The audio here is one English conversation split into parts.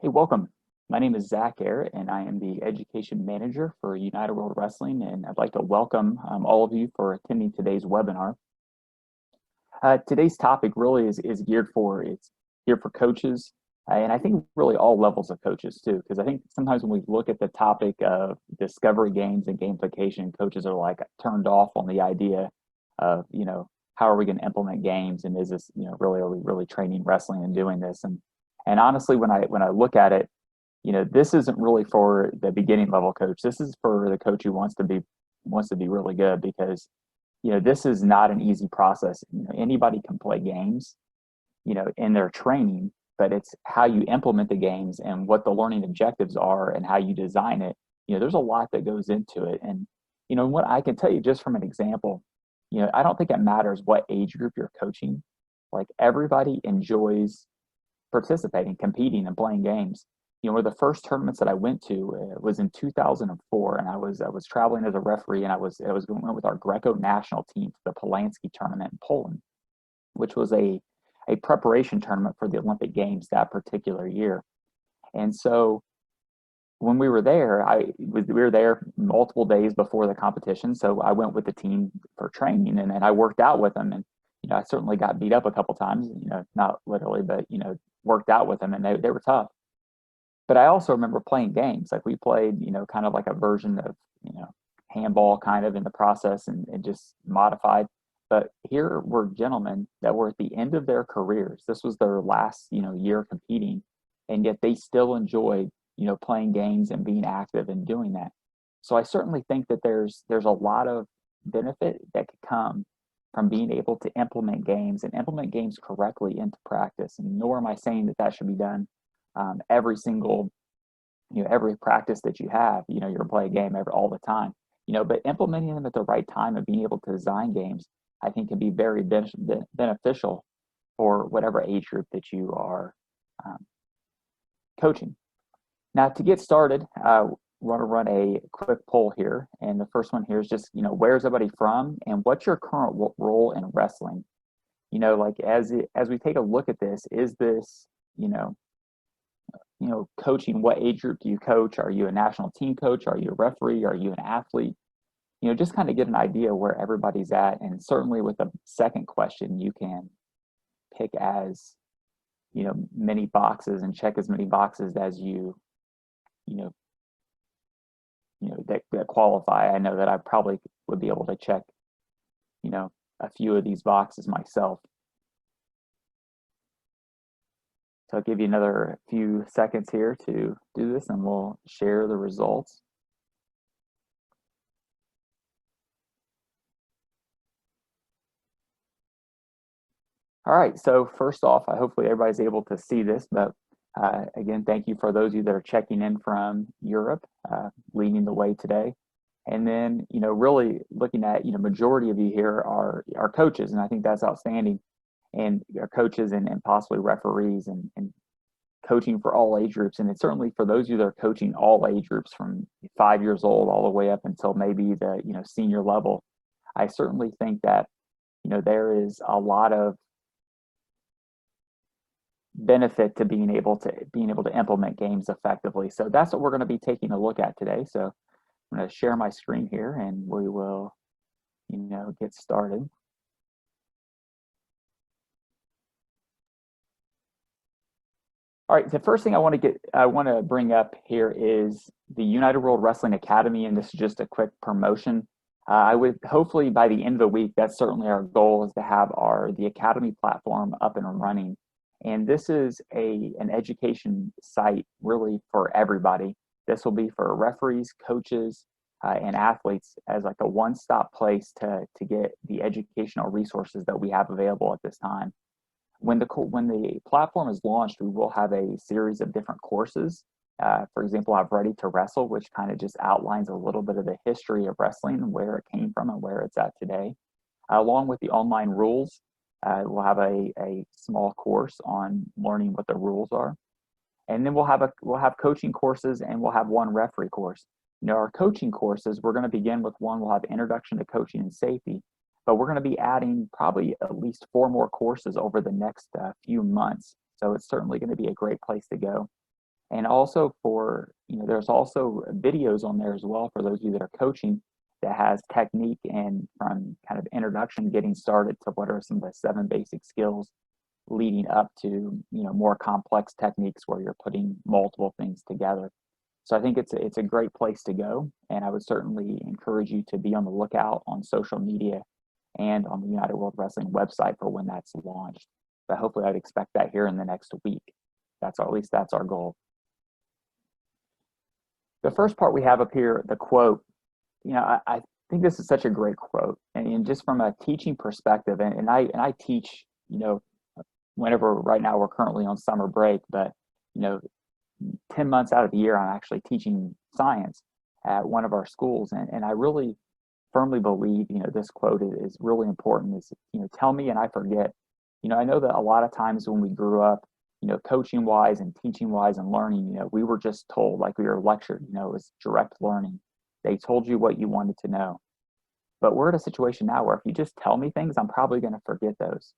Hey, welcome. My name is Zach Air, and I am the Education Manager for United World Wrestling, and I'd like to welcome all of you for attending today's webinar. Today's topic really is it's geared for coaches, and I think really all levels of coaches too, because I think sometimes when we look at the topic of discovery games and gamification, coaches are like turned off on the idea of, how are we going to implement games, and is this, really, are we really training wrestling and doing this? And honestly, when I look at it, this isn't really for the beginning level coach. This is for the coach who wants to be really good, because this is not an easy process. Anybody can play games, in their training, but it's how you implement the games and what the learning objectives are and how you design it. There's a lot that goes into it. And, what I can tell you just from an example, I don't think it matters what age group you're coaching. Like, everybody enjoys participating, competing, and playing games. One of the first tournaments that I went to was in 2004, and I was traveling as a referee, and I was going with our Greco national team to the Polansky tournament in Poland, which was a preparation tournament for the Olympic Games that particular year. And so when we were there, we were there multiple days before the competition. So I went with the team for training, and I worked out with them, and I certainly got beat up a couple times, not literally, but worked out with them, and they were tough. But I also remember playing games. Like, we played, kind of like a version of, handball kind of in the process, and just modified. But here were gentlemen that were at the end of their careers. This was their last, year competing, and yet they still enjoyed, playing games and being active and doing that. So I certainly think that there's a lot of benefit that could come from being able to implement games and implement games correctly into practice. And nor am I saying that that should be done every single, every practice that you have. You're gonna play a game all the time, but implementing them at the right time and being able to design games, I think, can be very beneficial for whatever age group that you are coaching. Now, to get started, we want to run a quick poll here, and the first one here is just, where's everybody from, and what's your current role in wrestling? Like, as we take a look at this, is this, coaching? What age group do you coach? Are you a national team coach? Are you a referee? Are you an athlete? Just kind of get an idea where everybody's at. And certainly with the second question, you can pick as, many boxes and check as many boxes as that qualify. I know that I probably would be able to check, a few of these boxes myself. So I'll give you another few seconds here to do this, and we'll share the results. All right, so first off, hopefully everybody's able to see this, but again, thank you for those of you that are checking in from Europe, leading the way today. And then, really looking at, majority of you here are coaches, and I think that's outstanding. And are coaches and possibly referees, and coaching for all age groups. And it's certainly for those of you that are coaching all age groups from 5 years old all the way up until maybe the, senior level. I certainly think that, there is a lot of benefit to being able to implement games effectively. So that's what we're going to be taking a look at today. So I'm going to share my screen here, and we will, get started. All right, the first thing I want to bring up here is the United World Wrestling Academy, and this is just a quick promotion. I would hopefully by the end of the week, that's certainly our goal, is to have the Academy platform up and running. And this is an education site really for everybody. This will be for referees, coaches, and athletes, as like a one-stop place to get the educational resources that we have available at this time. When the platform is launched, we will have a series of different courses. For example, I have Ready to Wrestle, which kind of just outlines a little bit of the history of wrestling and where it came from and where it's at today. Along with the online rules, we'll have a small course on learning what the rules are. And then we'll have coaching courses, and we'll have one referee course. Our coaching courses, we're going to begin with one. We'll have Introduction to Coaching and Safety. But we're going to be adding probably at least 4 more courses over the next few months. So it's certainly going to be a great place to go. And also for, there's also videos on there as well for those of you that are coaching that has technique and from kind of introduction, getting started to what are some of the 7 basic skills leading up to, more complex techniques where you're putting multiple things together. So I think it's a great place to go, and I would certainly encourage you to be on the lookout on social media and on the United World Wrestling website for when that's launched. But hopefully I'd expect that here in the next week. At least that's our goal. The first part we have up here, the quote, I think this is such a great quote, and just from a teaching perspective, and I teach, whenever right now we're currently on summer break, but 10 months out of the year I'm actually teaching science at one of our schools, and I really firmly believe, this quote is really important. Is, tell me and I forget. I know that a lot of times when we grew up, coaching wise and teaching wise and learning, we were just told, like we were lectured, it was direct learning. They told you what you wanted to know. But we're at a situation now where if you just tell me things, I'm probably going to forget those.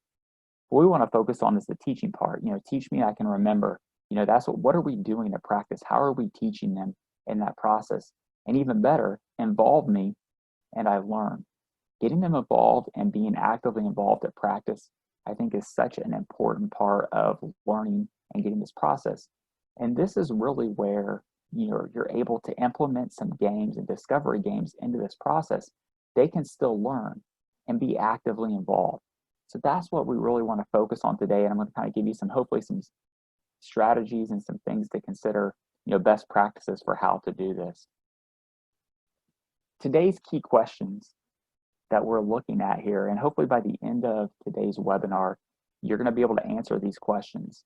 What we want to focus on is the teaching part. Teach me, I can remember. That's what are we doing to practice? How are we teaching them in that process? And even better, involve me and I learn. Getting them involved and being actively involved at practice, I think, is such an important part of learning and getting this process. And this is really where you're able to implement some games and discovery games into this process. They can still learn and be actively involved. So that's what we really want to focus on today. And I'm going to kind of give you hopefully some strategies and some things to consider, best practices for how to do this. Today's key questions that we're looking at here, and hopefully by the end of today's webinar, you're going to be able to answer these questions.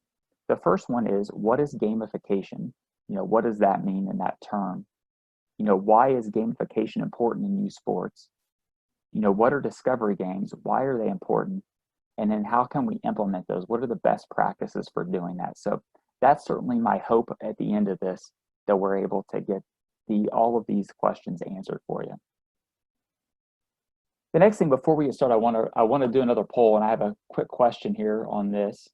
The first one is, what is gamification? What does that mean in that term? Why is gamification important in youth sports? What are discovery games? Why are they important? And then how can we implement those? What are the best practices for doing that? So that's certainly my hope at the end of this, that we're able to get all of these questions answered for you. The next thing before we get started, I want to do another poll, and I have a quick question here on this.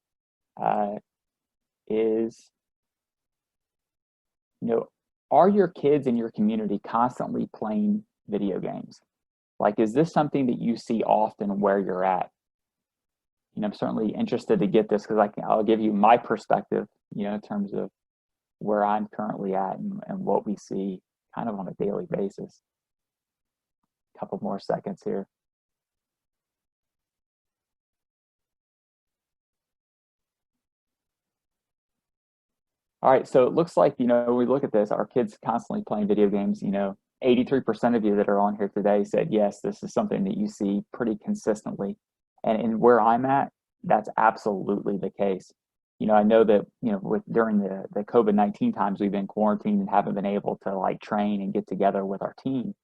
Are your kids in your community constantly playing video games? Like, is this something that you see often where you're at? I'm certainly interested to get this because I'll give you my perspective, in terms of where I'm currently at and what we see kind of on a daily basis. A couple more seconds here. All right, so it looks like, we look at this, our kids constantly playing video games. 83% of you that are on here today said, yes, this is something that you see pretty consistently. And where I'm at, that's absolutely the case. I know that, during the COVID-19 times, we've been quarantined and haven't been able to train and get together with our team.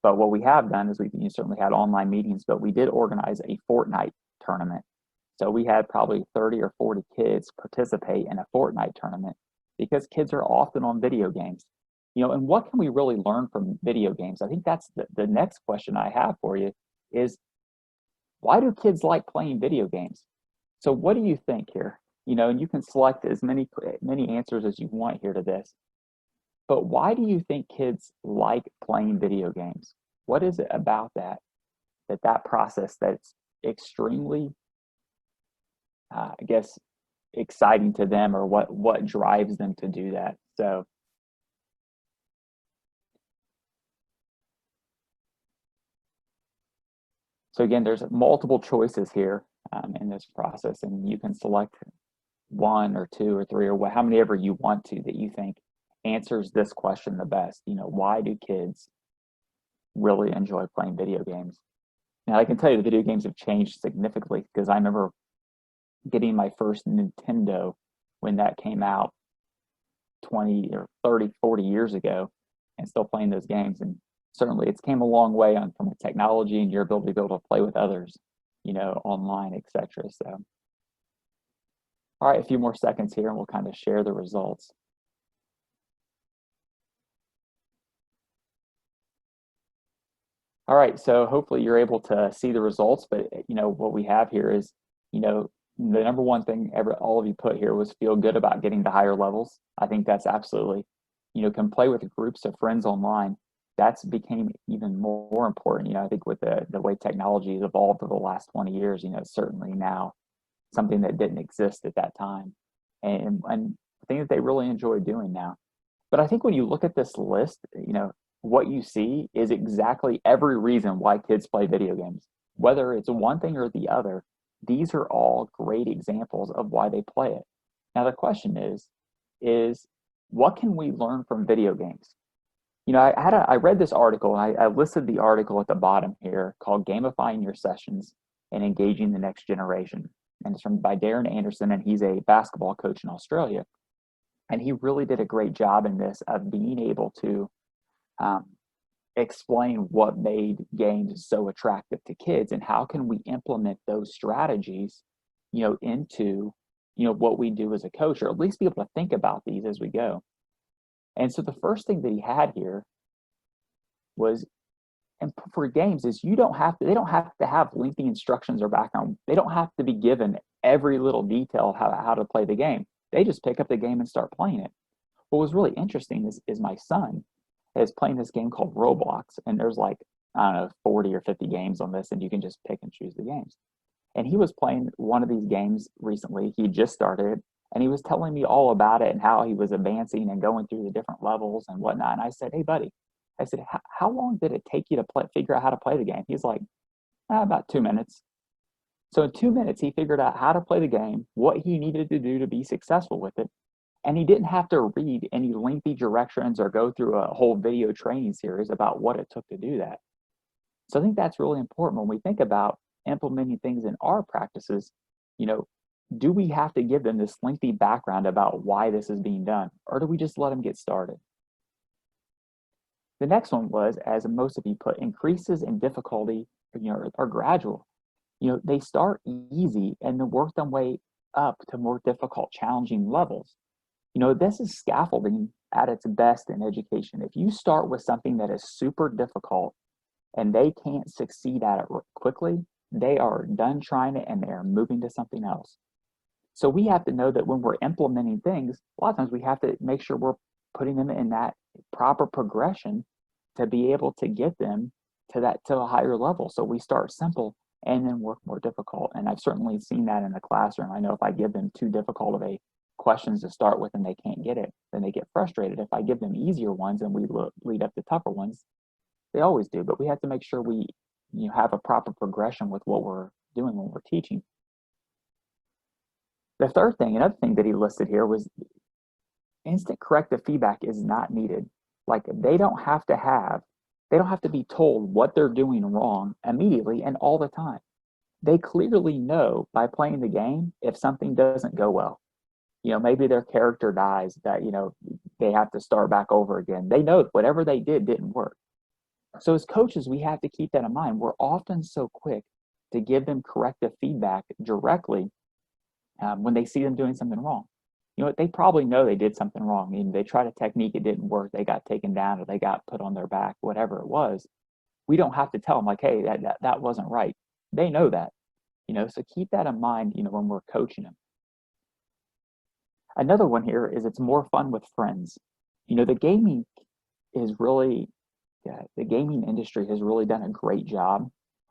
But what we have done is we've certainly had online meetings, but we did organize a Fortnite tournament. So we had probably 30 or 40 kids participate in a Fortnite tournament because kids are often on video games. And what can we really learn from video games? I think that's the next question I have for you is, why do kids like playing video games? So what do you think here? And you can select as many answers as you want here to this. But why do you think kids like playing video games? What is it about that process that's extremely, I guess, exciting to them, or what drives them to do that? So again, there's multiple choices here in this process, and you can select 1 or 2 or 3 or how many ever you want to that you think answers this question the best. Why do kids really enjoy playing video games? Now, I can tell you the video games have changed significantly, because I remember getting my first Nintendo when that came out 20 or 30, 40 years ago, and still playing those games. And certainly it's came a long way from a technology and your ability to be able to play with others, online, etc. So, all right, a few more seconds here and we'll kind of share the results. All right, so hopefully you're able to see the results, but what we have here is, the number one thing all of you put here was feel good about getting to higher levels. I think that's absolutely, can play with groups of friends online. That's became even more important. I think with the way technology has evolved over the last 20 years, certainly now something that didn't exist at that time. And I think that they really enjoy doing now. But I think when you look at this list, what you see is exactly every reason why kids play video games. Whether it's one thing or the other, these are all great examples of why they play it. Now the question is what can we learn from video games? I read this article, and I listed the article at the bottom here called Gamifying Your Sessions and Engaging the Next Generation. And it's by Darren Anderson, and he's a basketball coach in Australia. And he really did a great job in this of being able to explain what made games so attractive to kids and how can we implement those strategies, into, what we do as a coach, or at least be able to think about these as we go. And so the first thing that he had here was, and for games is they don't have to have lengthy instructions or background. They don't have to be given every little detail of how to play the game. They just pick up the game and start playing it. What was really interesting is my son is playing this game called Roblox, and there's like, I don't know, 40 or 50 games on this, and you can just pick and choose the games. And he was playing one of these games recently. He just started, and he was telling me all about it and how he was advancing and going through the different levels and whatnot. And I said, hey, buddy, I said, how long did it take you to figure out how to play the game? He's like, about 2 minutes. So in 2 minutes, he figured out how to play the game, what he needed to do to be successful with it. And he didn't have to read any lengthy directions or go through a whole video training series about what it took to do that. So I think that's really important when we think about implementing things in our practices. Do we have to give them this lengthy background about why this is being done, or do we just let them get started? The next one was, as most of you put, increases in difficulty, are gradual. They start easy and then work their way up to more difficult, challenging levels. This is scaffolding at its best in education. If you start with something that is super difficult and they can't succeed at it quickly, they are done trying it and they are moving to something else. So we have to know that when we're implementing things, a lot of times we have to make sure we're putting them in that proper progression to be able to get them to a higher level. So we start simple and then work more difficult. And I've certainly seen that in the classroom. I know if I give them too difficult of a questions to start with and they can't get it, then they get frustrated. If I give them easier ones and we lead up to tougher ones, they always do. But we have to make sure we have a proper progression with what we're doing when we're teaching. The third thing, another thing that he listed here was instant corrective feedback is not needed. Like they don't have to be told what they're doing wrong immediately and all the time. They clearly know by playing the game if something doesn't go well. Maybe their character dies, that, they have to start back over again. They know whatever they didn't work. So as coaches, we have to keep that in mind. We're often so quick to give them corrective feedback directly when they see them doing something wrong. They probably know they did something wrong. They tried a technique, it didn't work, they got taken down or they got put on their back, whatever it was. We don't have to tell them like, hey, that wasn't right. They know that, so keep that in mind, when we're coaching them. Another one here is it's more fun with friends. The gaming industry has really done a great job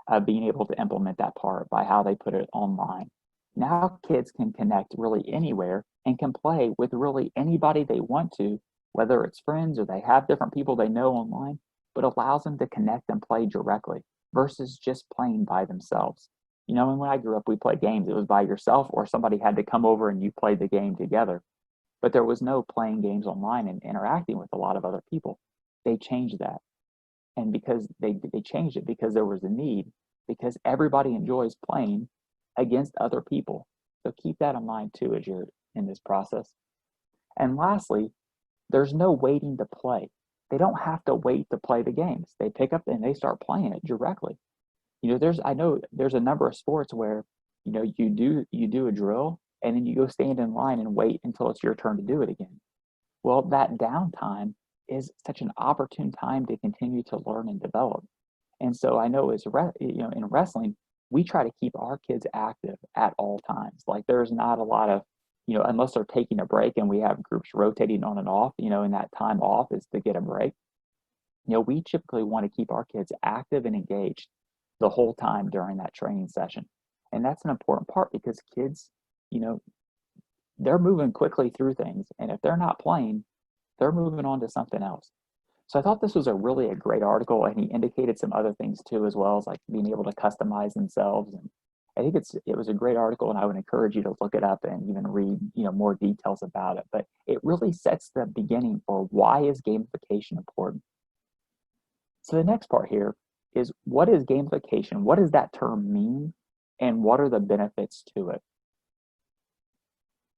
of being able to implement that part by how they put it online. Now kids can connect really anywhere and can play with really anybody they want to, whether it's friends or they have different people they know online, but allows them to connect and play directly versus just playing by themselves. And when I grew up, we played games. It was by yourself or somebody had to come over and you played the game together. But there was no playing games online and interacting with a lot of other people. They changed that. And because they changed it because there was a need, because everybody enjoys playing against other people. So keep that in mind too as you're in this process. And lastly, there's no waiting to play. They don't have to wait to play the games. They pick up and they start playing it directly. I know there's a number of sports where, you do a drill and then you go stand in line and wait until it's your turn to do it again. Well, that downtime is such an opportune time to continue to learn and develop. And so I know in wrestling, we try to keep our kids active at all times. Like there's not a lot of, unless they're taking a break and we have groups rotating on and off, and that time off is to get a break. We typically want to keep our kids active and engaged the whole time during that training session. And that's an important part because kids, they're moving quickly through things. And if they're not playing, they're moving on to something else. So I thought this was a great article, and he indicated some other things too, as well as like being able to customize themselves. And I think it was a great article, and I would encourage you to look it up and even read, more details about it. But it really sets the beginning for why is gamification important. So the next part here is, what is gamification? What does that term mean? And what are the benefits to it?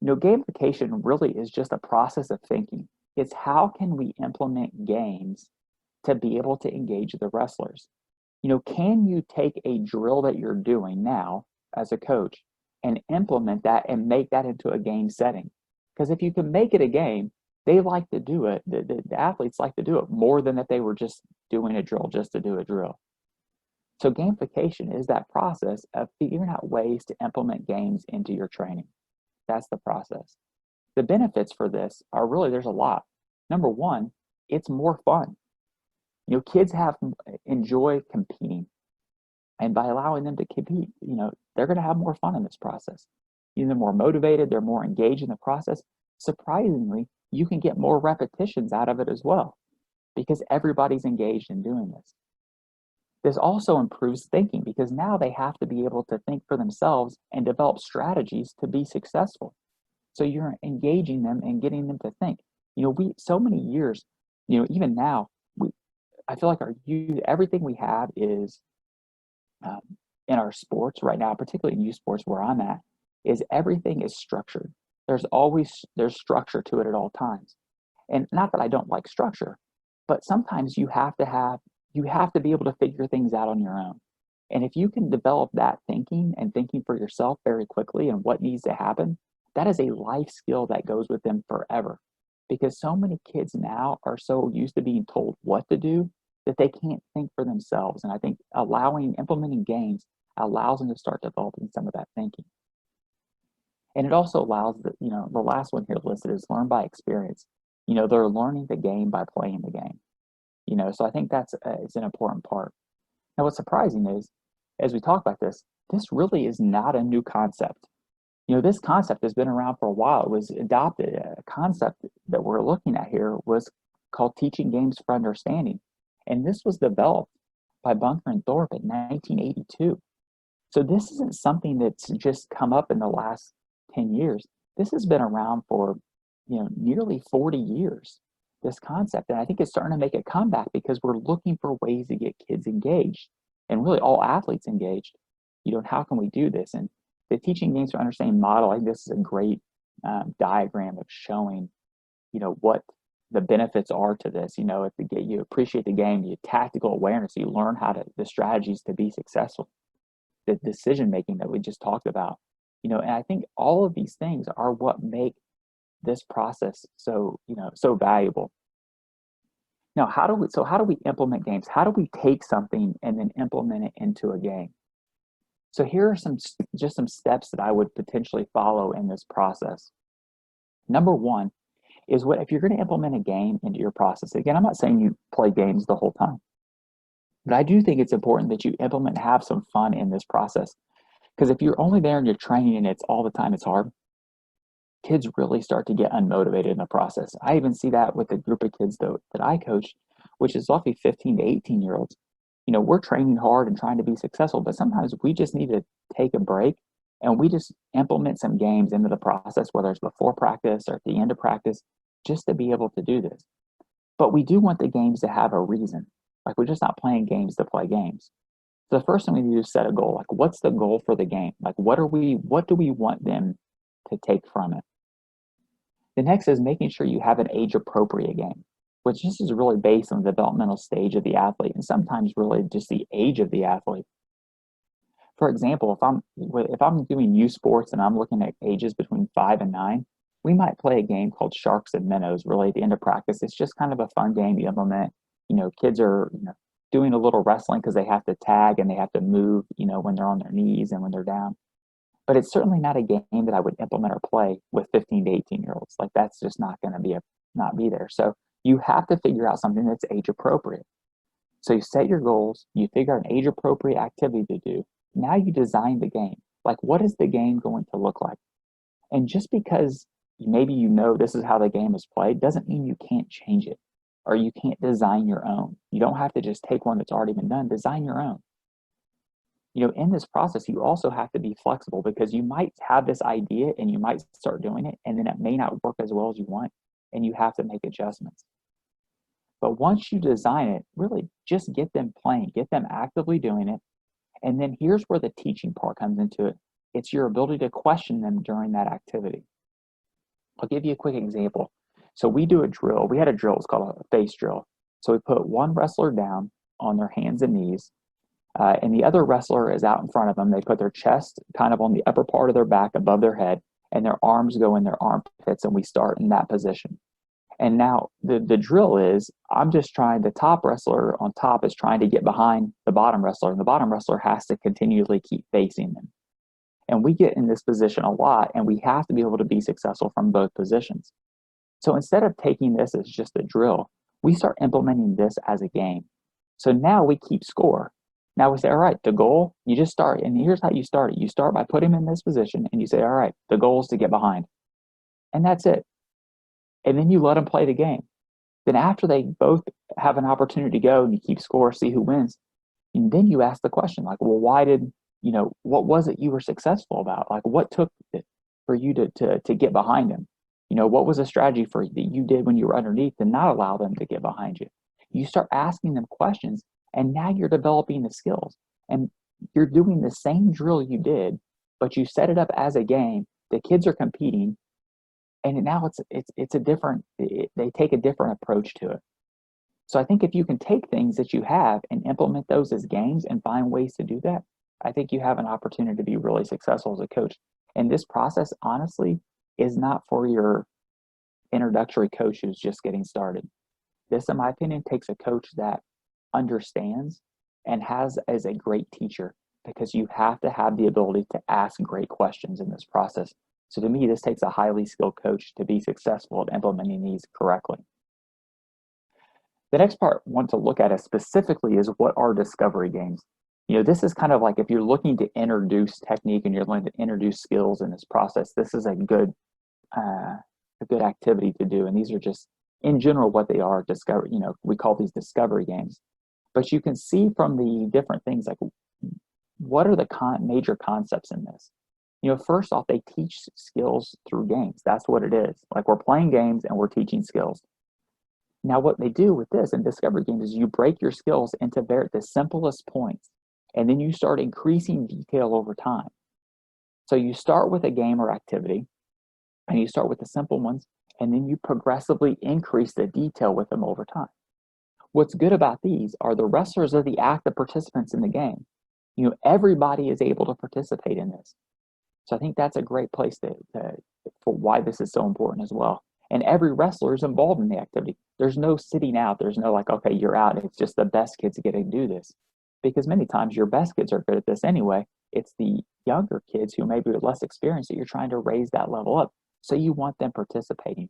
Gamification really is just a process of thinking. It's how can we implement games to be able to engage the wrestlers? Can you take a drill that you're doing now as a coach and implement that and make that into a game setting? Because if you can make it a game, they like to do it. The athletes like to do it more than if they were just doing a drill just to do a drill. So gamification is that process of figuring out ways to implement games into your training. That's the process. The benefits for this are really, there's a lot. Number one, it's more fun. Kids enjoy competing. And by allowing them to compete, they're going to have more fun in this process. They're more motivated, they're more engaged in the process. Surprisingly, you can get more repetitions out of it as well because everybody's engaged in doing this. This also improves thinking because now they have to be able to think for themselves and develop strategies to be successful. So you're engaging them and getting them to think. So many years, even now, I feel like our youth, everything we have is in our sports right now, particularly in youth sports where I'm at, is everything is structured. There's structure to it at all times. And not that I don't like structure, but sometimes you have to be able to figure things out on your own. And if you can develop that thinking and thinking for yourself very quickly and what needs to happen, that is a life skill that goes with them forever. Because so many kids now are so used to being told what to do that they can't think for themselves. And I think implementing games allows them to start developing some of that thinking. And it also allows the last one here listed is learn by experience. They're learning the game by playing the game. So I think it's an important part. Now, what's surprising is, as we talk about this really is not a new concept. This concept has been around for a while. It was adopted. A concept that we're looking at here was called teaching games for understanding. And this was developed by Bunker and Thorpe in 1982. So this isn't something that's just come up in the last 10 years. This has been around for, nearly 40 years, this concept. And I think it's starting to make a comeback because we're looking for ways to get kids engaged and really all athletes engaged. How can we do this? And the teaching games for understanding model, I think this is a great diagram of showing, what the benefits are to this. You appreciate the game, you tactical awareness, you learn the strategies to be successful, the decision making that we just talked about. And I think all of these things are what make this process so valuable. Now, how do we implement games? How do we take something and then implement it into a game? So here are some steps that I would potentially follow in this process. Number one is if you're going to implement a game into your process. Again, I'm not saying you play games the whole time, but I do think it's important that you implement and have some fun in this process. Because if you're only there and you're training and it's all the time, it's hard. Kids really start to get unmotivated in the process. I even see that with the group of kids that I coach, which is roughly 15 to 18-year-olds. We're training hard and trying to be successful, but sometimes we just need to take a break and we just implement some games into the process, whether it's before practice or at the end of practice, just to be able to do this. But we do want the games to have a reason. Like, we're just not playing games to play games. So the first thing we need to do is set a goal. Like, what's the goal for the game? Like, what do we want them to take from it? The next is making sure you have an age-appropriate game, which this is really based on the developmental stage of the athlete and sometimes really just the age of the athlete. For example, if I'm doing youth sports and I'm looking at ages between 5 and 9, we might play a game called Sharks and Minnows really at the end of practice. It's just kind of a fun game you implement. Kids are doing a little wrestling because they have to tag and they have to move, when they're on their knees and when they're down. But it's certainly not a game that I would implement or play with 15 to 18-year-olds. Like that's just not going to not be there. So you have to figure out something that's age appropriate. So you set your goals, you figure out an age appropriate activity to do. Now you design the game. Like what is the game going to look like? And just because maybe this is how the game is played doesn't mean you can't change it or you can't design your own. You don't have to just take one that's already been done, design your own. In this process, you also have to be flexible because you might have this idea and you might start doing it and then it may not work as well as you want and you have to make adjustments. But once you design it, really just get them playing, get them actively doing it. And then here's where the teaching part comes into it. It's your ability to question them during that activity. I'll give you a quick example. So we do a drill. We had a drill, it's called a face drill. So we put one wrestler down on their hands and knees, and the other wrestler is out in front of them. They put their chest kind of on the upper part of their back above their head, and their arms go in their armpits, and we start in that position. And now the drill is, the top wrestler on top is trying to get behind the bottom wrestler, and the bottom wrestler has to continually keep facing them. And we get in this position a lot, and we have to be able to be successful from both positions. So instead of taking this as just a drill, we start implementing this as a game. So now we keep score. Now we say, all right, the goal, you just start, and here's how you start it. You start by putting them in this position, and you say, all right, the goal is to get behind. And that's it. And then you let them play the game. Then after they both have an opportunity to go and you keep score, see who wins, and then you ask the question, like, well, what was it you were successful about? Like, what took it for you to get behind him? What was a strategy that you did when you were underneath to not allow them to get behind you? You start asking them questions, and now you're developing the skills. And you're doing the same drill you did, but you set it up as a game. The kids are competing, and now it's a different. They take a different approach to it. So I think if you can take things that you have and implement those as games and find ways to do that, I think you have an opportunity to be really successful as a coach. And this process, honestly, is not for your introductory coach who's just getting started. This, in my opinion, takes a coach that understands and is a great teacher, because you have to have the ability to ask great questions in this process. So to me, this takes a highly skilled coach to be successful at implementing these correctly. The next part I want to look at specifically is what are discovery games. This is kind of like if you're looking to introduce technique and you're looking to introduce skills in this process, this is a good activity to do. And these are just, in general, what they are. We call these discovery games. But you can see from the different things, like what are the major concepts in this? First off, they teach skills through games. That's what it is. Like we're playing games and we're teaching skills. Now, what they do with this in discovery games is you break your skills into the simplest points, and then you start increasing detail over time. So you start with a game or activity, and you start with the simple ones, and then you progressively increase the detail with them over time. What's good about these are the wrestlers are the active participants in the game. Everybody is able to participate in this. So I think that's a great place for why this is so important as well. And every wrestler is involved in the activity. There's no sitting out. There's no like, okay, you're out. It's just the best kids get to do this. Because many times your best kids are good at this anyway. It's the younger kids who maybe are less experienced that you're trying to raise that level up. So you want them participating.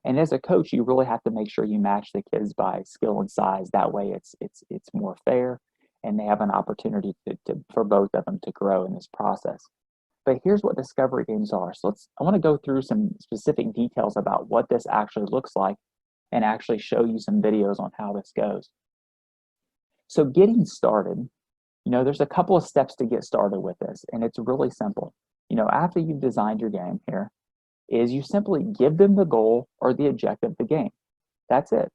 And as a coach, you really have to make sure you match the kids by skill and size. That way it's more fair, and they have an opportunity for both of them to grow in this process. But here's what discovery games are. So I want to go through some specific details about what this actually looks like and actually show you some videos on how this goes. So getting started, there's a couple of steps to get started with this, and it's really simple. After you've designed your game here, is you simply give them the goal or the objective of the game. That's it.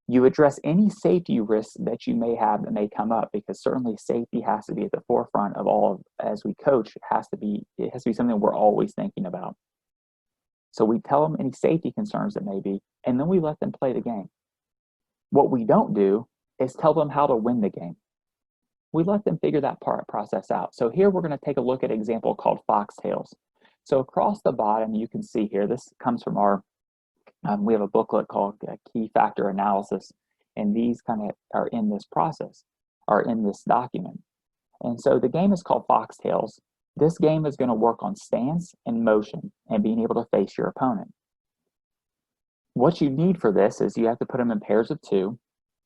You address any safety risks that you may have that may come up, because certainly safety has to be at the forefront of all as we coach. It has to be something we're always thinking about. So we tell them any safety concerns that may be, and then we let them play the game. What we don't do is tell them how to win the game. We let them figure that process out. So here we're going to take a look at an example called foxtails. So across the bottom, you can see here, this comes from we have a booklet called Key Factor Analysis. And these kind of are in this process, are in this document. And so the game is called Foxtails. This game is going to work on stance and motion and being able to face your opponent. What you need for this is you have to put them in pairs of 2.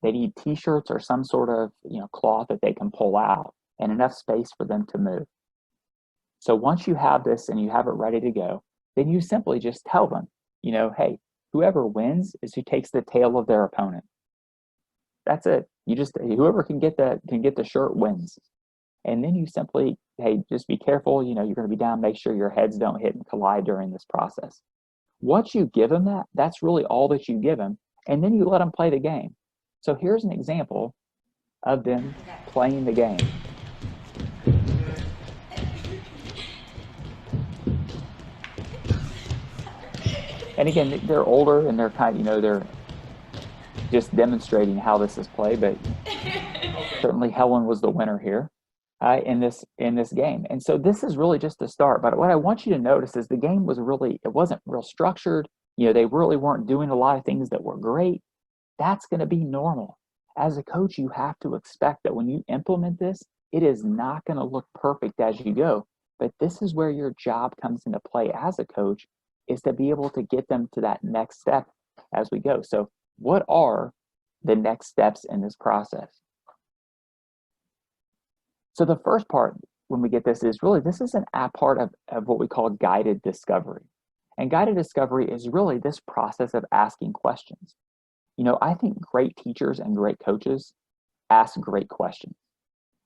They need t-shirts or some sort of cloth that they can pull out and enough space for them to move. So once you have this and you have it ready to go, then you simply just tell them, hey, whoever wins is who takes the tail of their opponent. That's it. Whoever can get the shirt wins. And then you simply, hey, just be careful. You're going to be down. Make sure your heads don't hit and collide during this process. Once you give them that's really all that you give them. And then you let them play the game. So here's an example of them playing the game. And again, they're older and they're kind of, they're just demonstrating how this is played, but certainly Helen was the winner here in this game. And so this is really just the start. But what I want you to notice is the game wasn't real structured. They really weren't doing a lot of things that were great. That's going to be normal. As a coach, you have to expect that when you implement this, it is not going to look perfect as you go. But this is where your job comes into play as a coach, is to be able to get them to that next step as we go. So what are the next steps in this process? So the first part, when we get this, is really, this is a part of what we call guided discovery. And guided discovery is really this process of asking questions. I think great teachers and great coaches ask great questions.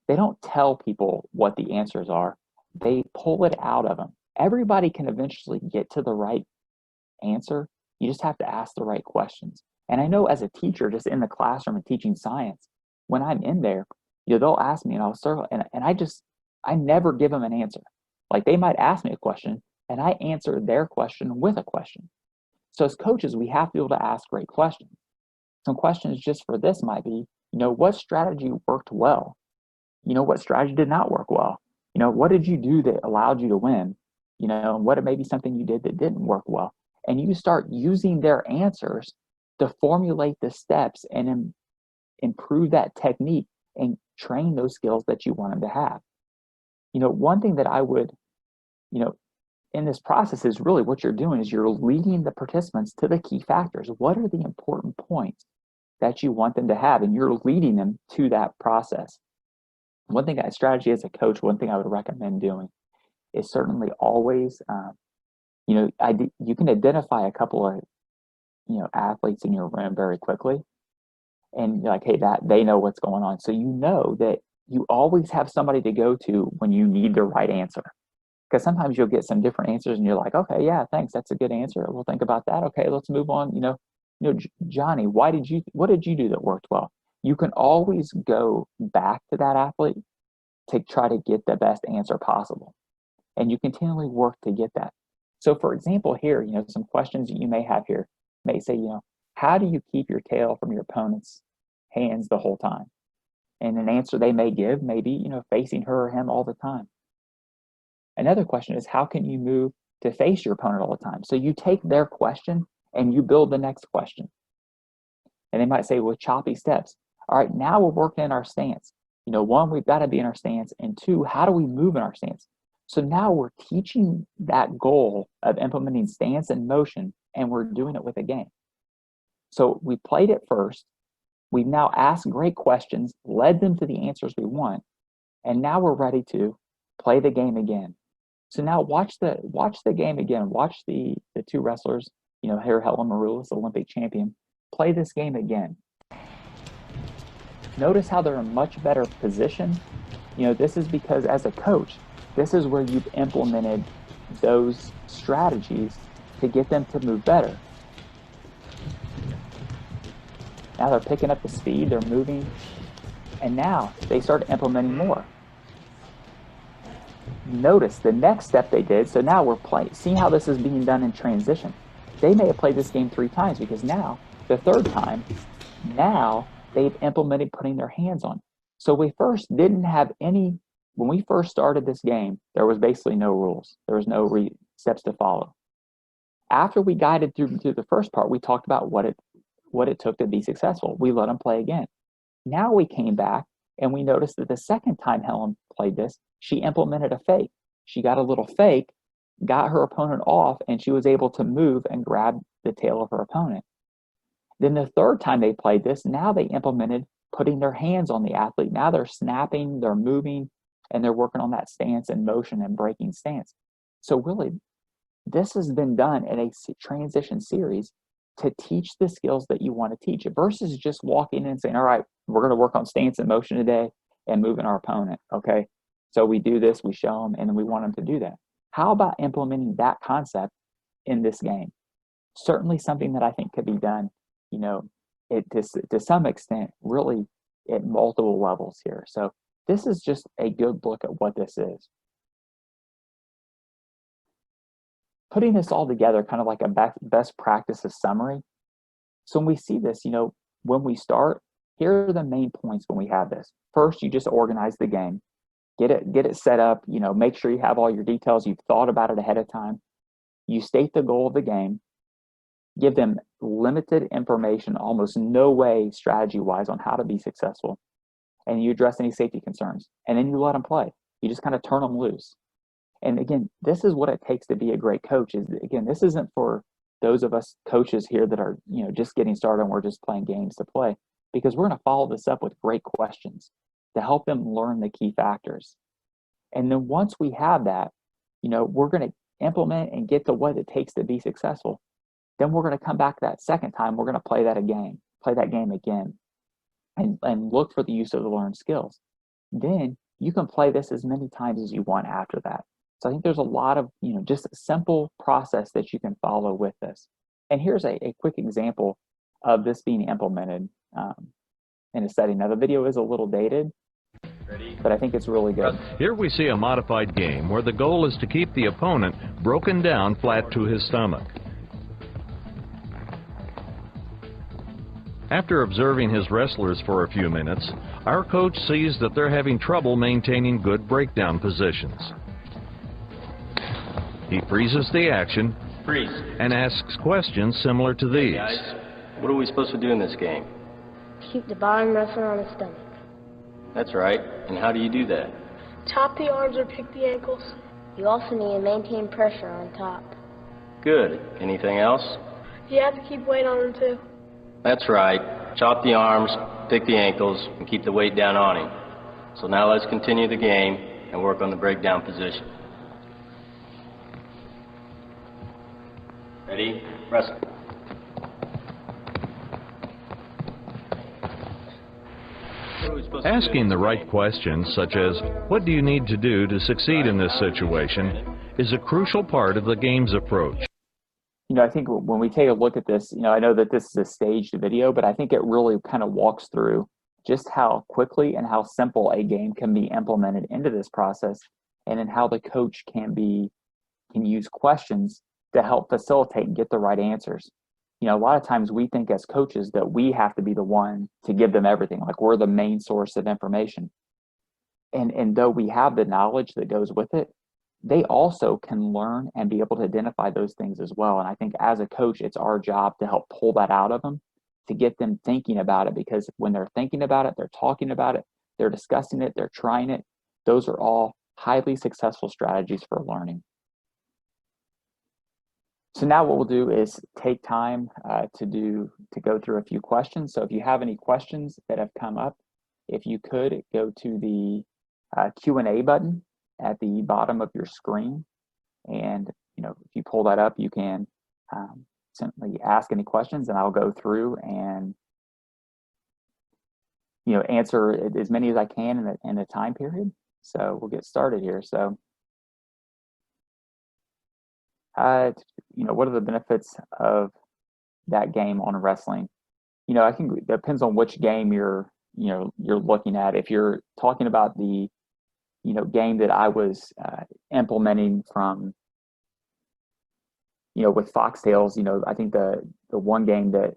They don't tell people what the answers are. They pull it out of them. Everybody can eventually get to the right answer. You just have to ask the right questions. And I know as a teacher, just in the classroom and teaching science, when I'm in there, they'll ask me and I'll circle, and I never give them an answer. Like, they might ask me a question and I answer their question with a question. So as coaches, we have to be able to ask great questions. Some questions just for this might be, what strategy worked well? What strategy did not work well? What did you do that allowed you to win? What it may be something you did that didn't work well. And you start using their answers to formulate the steps and improve that technique and train those skills that you want them to have. One thing that I would, in this process is really what you're doing is you're leading the participants to the key factors. What are the important points that you want them to have? And you're leading them to that process. One thing, strategy as a coach, one thing I would recommend doing is certainly always, you can identify a couple of, athletes in your room very quickly. And you're like, hey, that they know what's going on. So that you always have somebody to go to when you need the right answer. Because sometimes you'll get some different answers and you're like, okay, yeah, thanks, that's a good answer. We'll think about that. Okay, let's move on. Johnny, what did you do that worked well? You can always go back to that athlete to try to get the best answer possible. And you continually work to get that. So for example, here, some questions that you may have here may say, how do you keep your tail from your opponent's hands the whole time? And an answer they may give may be, facing her or him all the time. Another question is, how can you move to face your opponent all the time? So you take their question and you build the next question. And they might say, with choppy steps. All right, now we're working in our stance. One, we've got to be in our stance. And two, how do we move in our stance? So now we're teaching that goal of implementing stance and motion, and we're doing it with a game. So we played it first. We've now asked great questions, led them to the answers we want, and now we're ready to play the game again. So now watch the game again. Watch the two wrestlers, here Helen Maroulis, Olympic champion, play this game again. Notice how they're in much better position. This is because as a coach, this is where you've implemented those strategies to get them to move better. Now they're picking up the speed, they're moving, and now they start implementing more. Notice the next step they did, so now we're seeing how this is being done in transition. They may have played this game 3 times because now, the third time, now they've implemented putting their hands on. So we first didn't have any, when we first started this game, there was basically no rules. There was no steps to follow. After we guided through the first part, we talked about what what it took to be successful. We let them play again. Now we came back and we noticed that the second time Helen played this, she implemented a fake. She got a little fake, got her opponent off, and she was able to move and grab the tail of her opponent. Then the third time they played this, now they implemented putting their hands on the athlete. Now they're snapping, they're moving, and they're working on that stance and motion and breaking stance. So really, this has been done in a transition series to teach the skills that you want to teach versus just walking in and saying, all right, we're going to work on stance and motion today and moving our opponent. Okay. So we do this, we show them, and then we want them to do that. How about implementing that concept in this game? Certainly something that I think could be done, you know, to some extent, really at multiple levels here. So this is just a good look at what this is. Putting this all together, kind of like a best practices summary. So when we see this, you know, when we start, here are the main points when we have this. First, you just organize the game, get it set up, you know, make sure you have all your details, you've thought about it ahead of time. You state the goal of the game, give them limited information, almost no way strategy-wise on how to be successful, and you address any safety concerns, and then you let them play. You just kind of turn them loose. And again, this is what it takes to be a great coach. Is again, this isn't for those of us coaches here that are, you know, just getting started and we're just playing games to play, because we're going to follow this up with great questions to help them learn the key factors. And then once we have that, you know, we're going to implement and get to what it takes to be successful. Then we're going to come back that second time. We're going to play that game again, and look for the use of the learned skills. Then you can play this as many times as you want after that. So I think there's a lot of, you know, just a simple process that you can follow with this. And here's a quick example of this being implemented in a setting. Now the video is a little dated, but I think it's really good. Here we see a modified game where the goal is to keep the opponent broken down flat to his stomach. After observing his wrestlers for a few minutes, our coach sees that they're having trouble maintaining good breakdown positions. He freezes the action and asks questions similar to these. Hey guys, what are we supposed to do in this game? Keep the bottom wrestler on his stomach. That's right. And how do you do that? Chop the arms or pick the ankles. You also need to maintain pressure on top. Good. Anything else? You have to keep weight on him too. That's right. Chop the arms, pick the ankles, and keep the weight down on him. So now let's continue the game and work on the breakdown position. Ready? Wrestle. Asking the right questions, such as, what do you need to do to succeed in this situation, is a crucial part of the game's approach. You know, I think when we take a look at this, you know, I know that this is a staged video, but I think it really kind of walks through just how quickly and how simple a game can be implemented into this process, and in how the coach can use questions to help facilitate and get the right answers. You know, a lot of times we think as coaches that we have to be the one to give them everything, like we're the main source of information. And though we have the knowledge that goes with it, they also can learn and be able to identify those things as well. And I think as a coach, it's our job to help pull that out of them, to get them thinking about it, because when they're thinking about it, they're talking about it, they're discussing it, they're trying it. Those are all highly successful strategies for learning. So now what we'll do is take time to go through a few questions. So if you have any questions that have come up, if you could go to the Q&A button at the bottom of your screen, and you know, if you pull that up, you can simply ask any questions, and I'll go through and, you know, answer as many as I can in the time period. So we'll get started here. So you know, what are the benefits of that game on wrestling? You know, I think it depends on which game you're looking at. If you're talking about the, you know, game that I was implementing from, you know, with Foxtails, you know, I think the one game that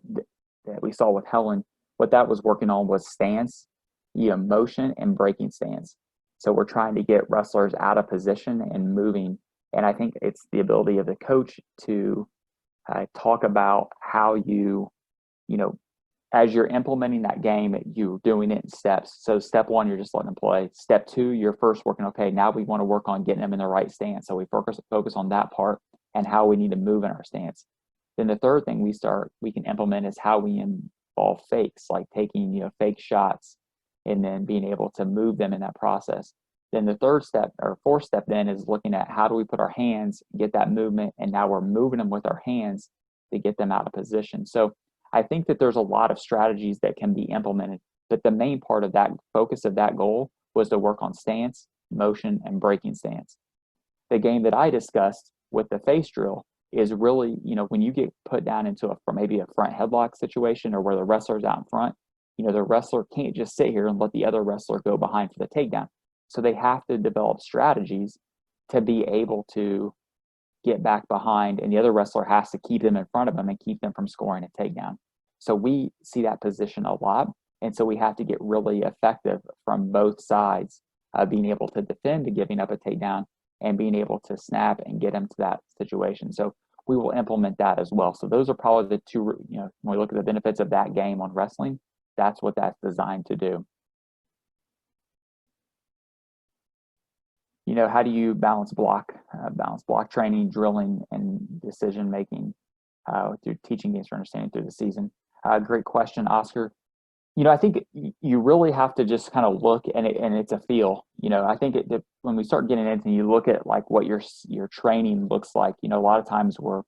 we saw with Helen, what that was working on was stance, you know, motion and breaking stance. So we're trying to get wrestlers out of position and moving. And I think it's the ability of the coach to talk about how you know, as you're implementing that game, you're doing it in steps. So step one, you're just letting them play. Step two, you're first working, okay, now we want to work on getting them in the right stance. So we focus on that part and how we need to move in our stance. Then the third thing we can implement is how we involve fakes, like taking, fake shots and then being able to move them in that process. Then the third step or fourth step then is looking at how do we put our hands, get that movement, and now we're moving them with our hands to get them out of position. So I think that there's a lot of strategies that can be implemented, but the main part of that focus of that goal was to work on stance, motion, and breaking stance. The game that I discussed with the face drill is really, when you get put down into maybe a front headlock situation or where the wrestler's out in front, the wrestler can't just sit here and let the other wrestler go behind for the takedown. So they have to develop strategies to be able to get back behind, and the other wrestler has to keep them in front of them and keep them from scoring a takedown. So we see that position a lot, and so we have to get really effective from both sides, being able to defend to giving up a takedown and being able to snap and get them to that situation. So we will implement that as well. So those are probably the two, when we look at the benefits of that game on wrestling, that's what that's designed to do. How do you balance block training, drilling, and decision making through teaching games for understanding through the season? Great question, Oscar. I think you really have to just kind of look, and it's a feel. I think when we start getting into, you look at like what your training looks like. A lot of times we're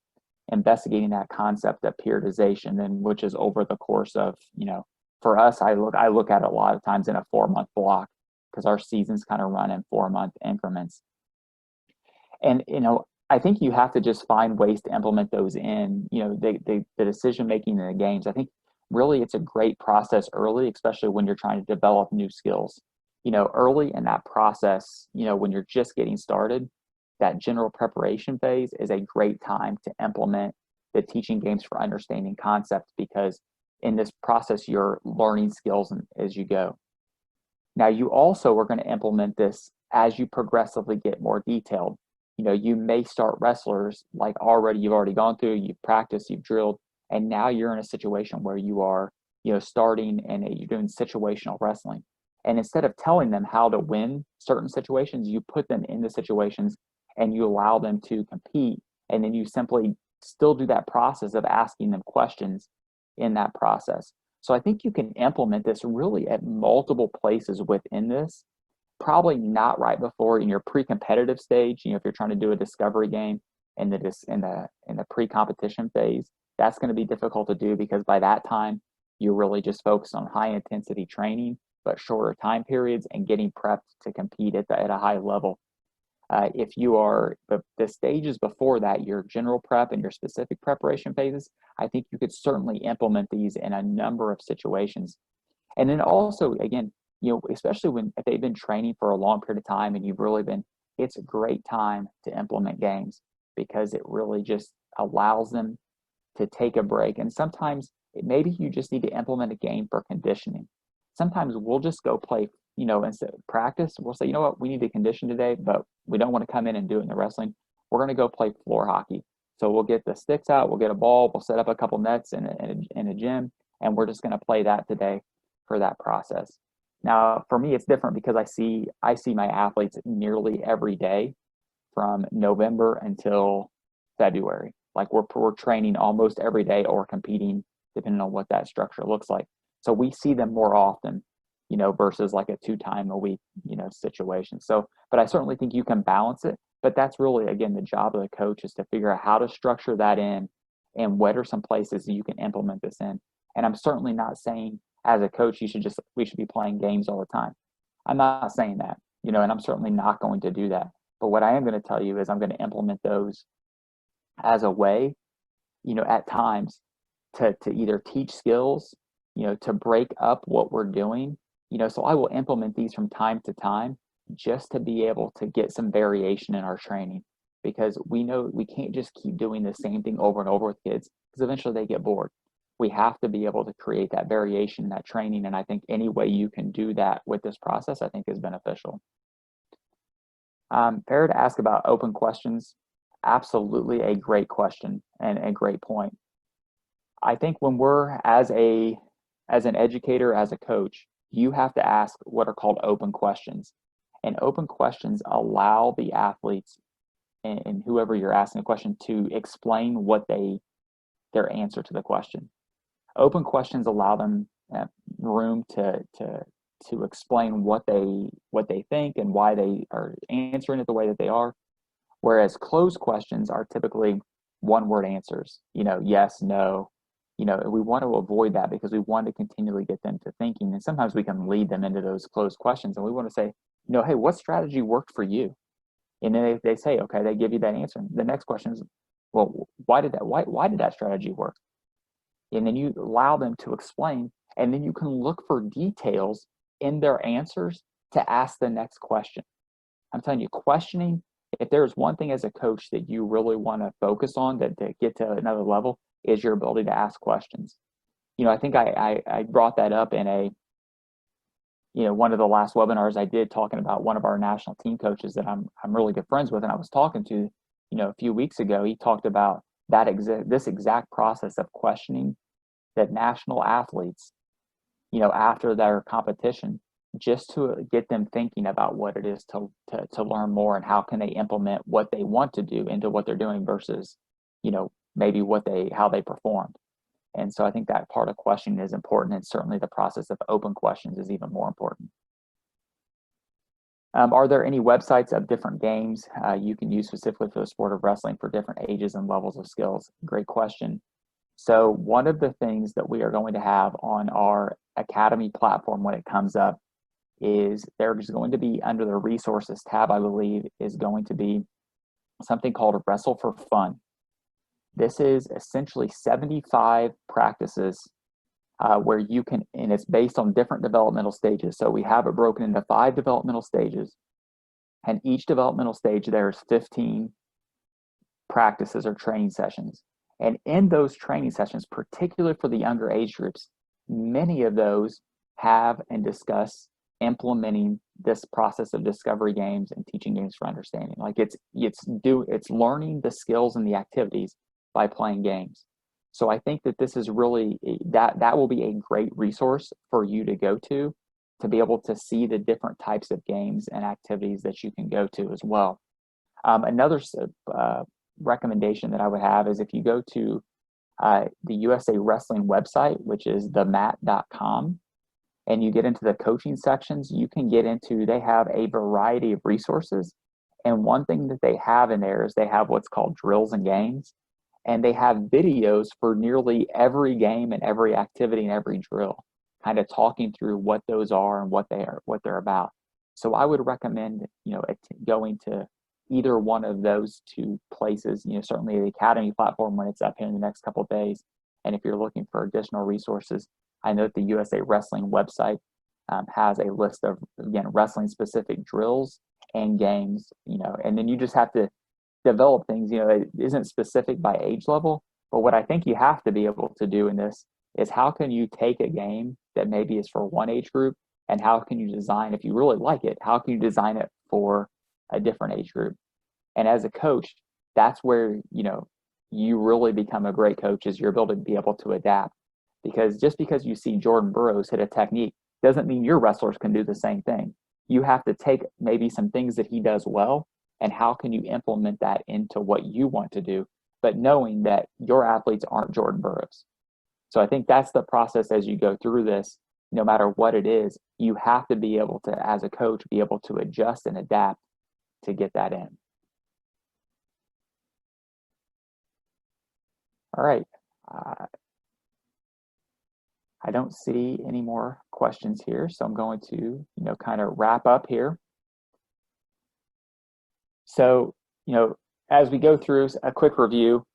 investigating that concept of periodization, and which is over the course of, for us, I look at it a lot of times in a 4-month block, because our seasons kind of run in 4-month increments. And, I think you have to just find ways to implement those in, the decision making in the games. I think really it's a great process early, especially when you're trying to develop new skills. Early in that process, when you're just getting started, that general preparation phase is a great time to implement the teaching games for understanding concepts, because in this process, you're learning skills as you go. Now, you also are going to implement this as you progressively get more detailed. You may start wrestlers like you've already gone through, you've practiced, you've drilled, and now you're in a situation where you are, starting and you're doing situational wrestling. And instead of telling them how to win certain situations, you put them in the situations and you allow them to compete. And then you simply still do that process of asking them questions in that process. So I think you can implement this really at multiple places within this. Probably not right before in your pre-competitive stage. If you're trying to do a discovery game in the pre-competition phase, that's going to be difficult to do, because by that time you're really just focused on high intensity training, but shorter time periods and getting prepped to compete at a high level. If you are the stages before that, your general prep and your specific preparation phases, I think you could certainly implement these in a number of situations. And then also, again, especially if they've been training for a long period of time and it's a great time to implement games, because it really just allows them to take a break. And sometimes maybe you just need to implement a game for conditioning. Sometimes we'll just go play, instead of practice, we'll say, what, we need to condition today, but we don't want to come in and do it in the wrestling. We're going to go play floor hockey. So we'll get the sticks out, we'll get a ball, we'll set up a couple nets in a gym, and we're just going to play that today for that process. Now, for me, it's different, because I see my athletes nearly every day from November until February. Like we're training almost every day or competing, depending on what that structure looks like. So we see them more often, versus like a 2-time-a-week, situation. So, but I certainly think you can balance it. But that's really, again, the job of the coach, is to figure out how to structure that in, and what are some places that you can implement this in. And I'm certainly not saying as a coach we should be playing games all the time. I'm not saying that, and I'm certainly not going to do that. But what I am going to tell you is I'm going to implement those as a way, at times to either teach skills, to break up what we're doing, so I will implement these from time to time, just to be able to get some variation in our training, because we know we can't just keep doing the same thing over and over with kids, because eventually they get bored. We have to be able to create that variation in that training. And I think any way you can do that with this process, I think is beneficial. Fair to ask about open questions. Absolutely a great question and a great point. I think when we're as a as an educator, as a coach, you have to ask what are called open questions. And open questions allow the athletes and whoever you're asking a question to explain their answer to the question. Open questions allow them room to explain what they think and why they are answering it the way that they are. Whereas closed questions are typically one-word answers, yes, no. We want to avoid that because we want to continually get them to thinking. And sometimes we can lead them into those closed questions. And we want to say, hey, what strategy worked for you? And then they say, okay, they give you that answer. The next question is, well, why did that strategy work? And then you allow them to explain, and then you can look for details in their answers to ask the next question. I'm telling you, questioning, if there's one thing as a coach that you really want to focus on to get to another level, is your ability to ask questions. I think I brought that up in one of the last webinars I did, talking about one of our national team coaches that I'm really good friends with, and I was talking to, a few weeks ago. He talked about this exact process of questioning that national athletes, after their competition, just to get them thinking about what it is to learn more and how can they implement what they want to do into what they're doing versus, maybe how they performed. And so I think that part of questioning is important, and certainly the process of open questions is even more important. Are there any websites of different games you can use specifically for the sport of wrestling for different ages and levels of skills? Great question. So one of the things that we are going to have on our Academy platform when it comes up is there's going to be, under the resources tab, I believe, is going to be something called Wrestle for Fun. This is essentially 75 practices where you can, and it's based on different developmental stages. So we have it broken into 5 developmental stages, and each developmental stage there's 15 practices or training sessions. And in those training sessions, particularly for the younger age groups, many of those have and discuss implementing this process of discovery games and teaching games for understanding. Like it's learning the skills and the activities by playing games. So I think that this is really, that will be a great resource for you to go to be able to see the different types of games and activities that you can go to as well. Another recommendation that I would have is if you go to the USA Wrestling website, which is themat.com, and you get into the coaching sections, you can get into, they have a variety of resources. And one thing that they have in there is they have what's called drills and games. And they have videos for nearly every game and every activity and every drill, kind of talking through what those are and what they're about. So I would recommend, going to either one of those 2 places, certainly the Academy platform when it's up here in the next couple of days. And if you're looking for additional resources, I know that the USA Wrestling website has a list of, again, wrestling specific drills and games, and then you just have to develop things. It isn't specific by age level, but what I think you have to be able to do in this is how can you take a game that maybe is for one age group, and how can you design, if you really like it, how can you design it for a different age group? And as a coach, that's where you really become a great coach, is your ability to be able to adapt. Because just because you see Jordan Burroughs hit a technique doesn't mean your wrestlers can do the same thing. You have to take maybe some things that he does well, and how can you implement that into what you want to do, but knowing that your athletes aren't Jordan Burroughs. So I think that's the process as you go through this. No matter what it is, you have to be able to, as a coach, be able to adjust and adapt to get that in. All right. I don't see any more questions here, so I'm going to, kind of wrap up here. So, as we go through a quick review,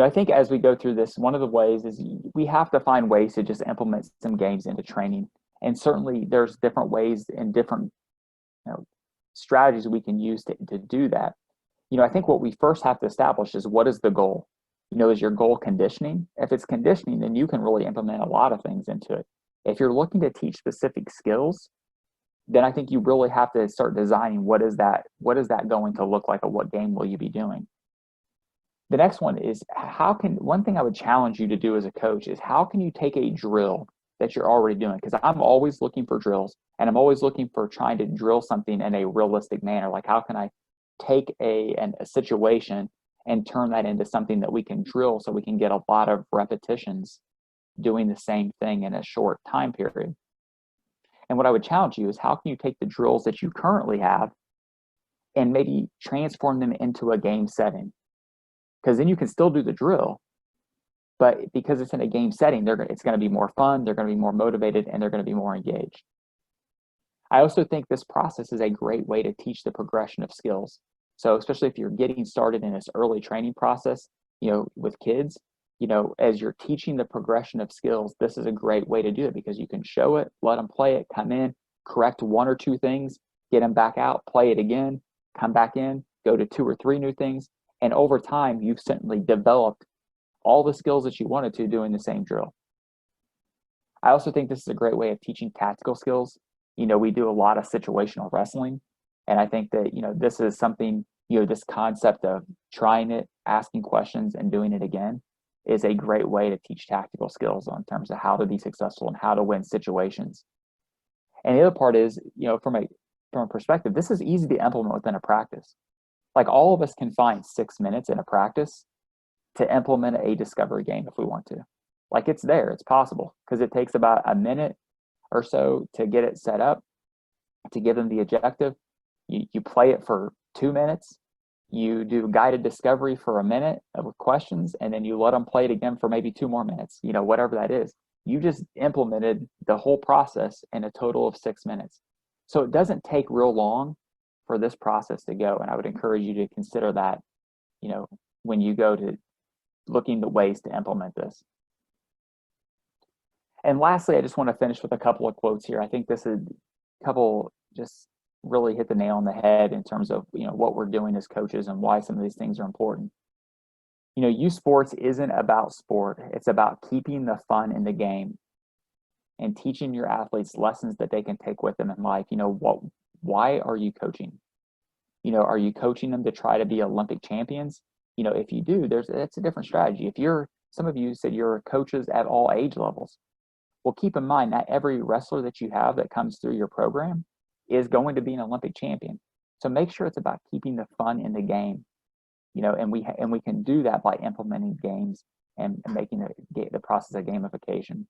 I think as we go through this, one of the ways is we have to find ways to just implement some games into training. And certainly there's different ways and different strategies we can use to do that. I think what we first have to establish is, what is the goal? Is your goal conditioning? If it's conditioning, then you can really implement a lot of things into it. If you're looking to teach specific skills, then I think you really have to start designing what is that going to look like, or what game will you be doing? The next one is, one thing I would challenge you to do as a coach is, how can you take a drill that you're already doing, because I'm always looking for drills, and I'm always looking for trying to drill something in a realistic manner. Like, how can I take a situation and turn that into something that we can drill so we can get a lot of repetitions doing the same thing in a short time period. And what I would challenge you is, how can you take the drills that you currently have and maybe transform them into a game setting? Because then you can still do the drill, but because it's in a game setting, it's going to be more fun, they're going to be more motivated, and they're going to be more engaged. I also think this process is a great way to teach the progression of skills. So especially if you're getting started in this early training process, with kids, as you're teaching the progression of skills, this is a great way to do it, because you can show it, let them play it, come in, correct 1 or 2 things, get them back out, play it again, come back in, go to 2 or 3 new things. And over time, you've certainly developed all the skills that you wanted to doing the same drill. I also think this is a great way of teaching tactical skills. We do a lot of situational wrestling, and I think that, this is something, this concept of trying it, asking questions, and doing it again is a great way to teach tactical skills in terms of how to be successful and how to win situations. And the other part is, from a perspective, this is easy to implement within a practice. Like, all of us can find 6 minutes in a practice to implement a discovery game if we want to. Like, it's there, it's possible, because it takes about a minute or so to get it set up, to give them the objective. You play it for 2 minutes, you do guided discovery for a minute with questions, and then you let them play it again for maybe 2 more minutes, whatever that is. You just implemented the whole process in a total of 6 minutes. So it doesn't take real long for this process to go, and I would encourage you to consider that, when you go to looking the ways to implement this. And lastly, I just want to finish with a couple of quotes here. I think this is a couple just really hit the nail on the head in terms of, what we're doing as coaches and why some of these things are important. Youth sports isn't about sport. It's about keeping the fun in the game and teaching your athletes lessons that they can take with them in life. Why are you coaching? Are you coaching them to try to be Olympic champions? If you do, it's a different strategy. Some of you said you're coaches at all age levels. Well, keep in mind, not every wrestler that you have that comes through your program is going to be an Olympic champion. So make sure it's about keeping the fun in the game, and we can do that by implementing games and making the process of gamification.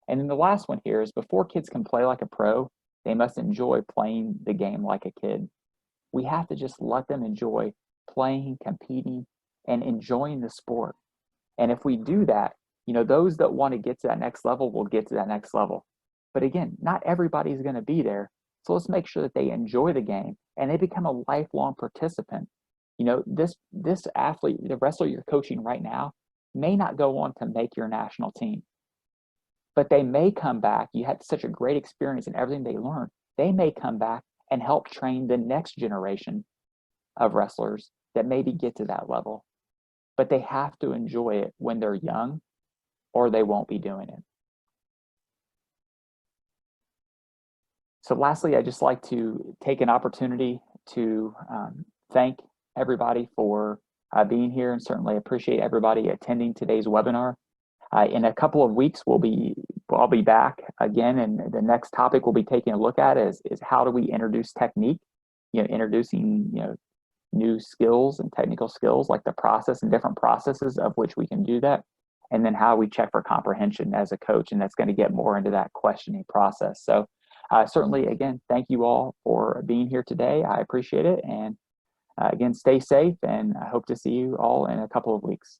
And then the last one here is, before kids can play like a pro, they must enjoy playing the game like a kid. We have to just let them enjoy playing, competing, and enjoying the sport. And if we do that, those that want to get to that next level will get to that next level. But again, not everybody's going to be there. So let's make sure that they enjoy the game and they become a lifelong participant. This athlete, the wrestler you're coaching right now, may not go on to make your national team, but they may come back. You had such a great experience in everything they learned. They may come back and help train the next generation of wrestlers that maybe get to that level. But they have to enjoy it when they're young, or they won't be doing it. So lastly, I'd just like to take an opportunity to thank everybody for being here, and certainly appreciate everybody attending today's webinar. In a couple of weeks, I'll be back again, and the next topic we'll be taking a look at is how do we introduce technique, introducing new skills and technical skills, like the process and different processes of which we can do that, and then how we check for comprehension as a coach, and that's going to get more into that questioning process. So certainly, again, thank you all for being here today. I appreciate it, and again, stay safe, and I hope to see you all in a couple of weeks.